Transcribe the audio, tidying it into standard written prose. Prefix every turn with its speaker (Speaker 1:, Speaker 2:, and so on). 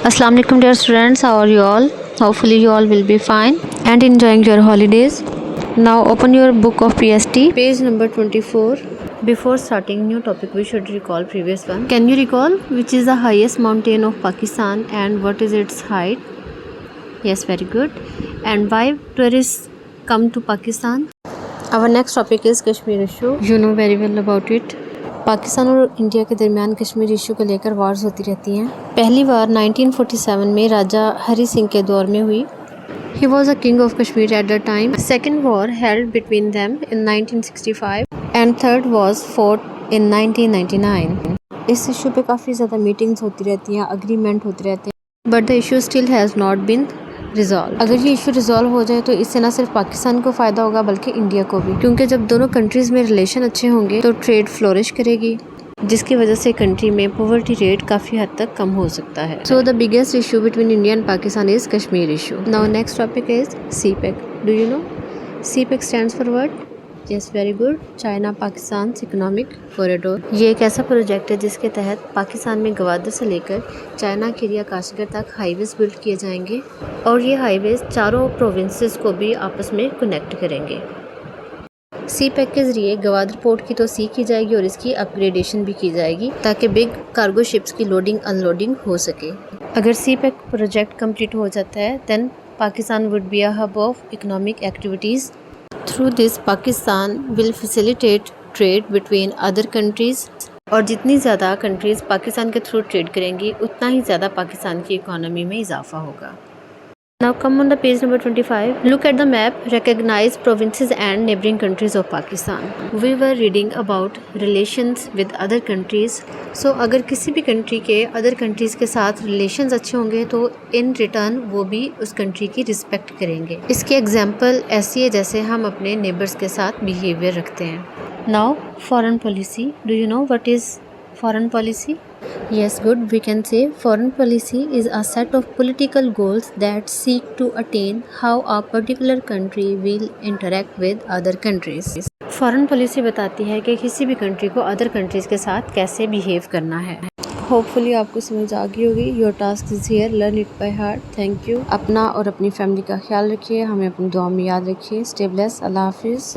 Speaker 1: Assalamu alaikum dear students, how are you all? Hopefully you all will be fine and enjoying your holidays. Now open your book of PST, page number 24. Before starting new topic, we should recall previous one. Can you recall which is the highest mountain of Pakistan and what is its height? Yes, very good. And why tourists come to Pakistan? Our next topic is Kashmir issue. You know very well about it. Pakistan और India के दरमियान Kashmir issue को लेकर wars होती रहती हैं। पहली बार 1947 में राजा हरी सिंह के दौर में हुई। He was a king of Kashmir at the time. Second war held between them in 1965 and third was fought in 1999. इस इशू पे काफ़ी ज़्यादा मीटिंग्स होती रहती हैं, अग्रीमेंट होते रहते हैं, but the issue still has not been resolve. अगर ये इशू रिजॉल्व हो जाए तो इससे ना सिर्फ पाकिस्तान को फ़ायदा होगा बल्कि इंडिया को भी, क्योंकि जब दोनों कंट्रीज़ में रिलेशन अच्छे होंगे तो ट्रेड फ्लोरिश करेगी, जिसकी वजह से कंट्री में पॉवर्टी रेट काफ़ी हद तक कम हो सकता है। So the biggest issue between India and Pakistan is Kashmir issue. Now next topic is CPEC। Do you know CPEC stands for what? Yes, very good, China Pakistan economic corridor. ये एक ऐसा प्रोजेक्ट है जिसके तहत पाकिस्तान में गवादर से लेकर चाइना के एरिया काशगर तक हाईवेज बिल्ड किए जाएंगे और ये हाईवेज चारों प्रोविंसेस को भी आपस में कनेक्ट करेंगे। CPEC के ज़रिए गवादर पोर्ट की तोसी की जाएगी और इसकी अपग्रेडेशन भी की जाएगी ताकि बिग कार्गो शिप्स की लोडिंग अनलोडिंग हो सके। अगर CPEC प्रोजेक्ट कंप्लीट हो जाता है then Pakistan would be a hub of economic activities. Through this Pakistan will facilitate trade between other countries, और जितनी ज़्यादा कंट्रीज़ पाकिस्तान के थ्रू ट्रेड करेंगी उतना ही ज़्यादा पाकिस्तान की इकोनॉमी में इजाफा होगा। Now come on the page number 25. Look at the map. Recognize provinces and neighboring countries of Pakistan. We were reading about relations with other countries. So अगर किसी भी कंट्री के अदर कंट्रीज़ के साथ रिलेशंस अच्छे होंगे तो इन रिटर्न वो भी उस कंट्री की रिस्पेक्ट करेंगे। इसके एग्जाम्पल ऐसी है जैसे हम अपने नेबर्स के साथ बिहेवियर रखते हैं। Now foreign policy. Do you know what is foreign policy? Yes, good. We can say foreign policy is a set of political goals that seek to attain how a particular country will interact with other countries. Foreign policy बताती है कि किसी भी country को other countries के साथ कैसे behave करना है। होपफुली आपको समझ आ गई होगी। Your task is here, learn it by heart. Thank you. अपना और अपनी फैमिली का ख्याल रखिए, हमें अपनी दुआ में याद रखिए। Stay blessed. अल्लाह हाफिज़।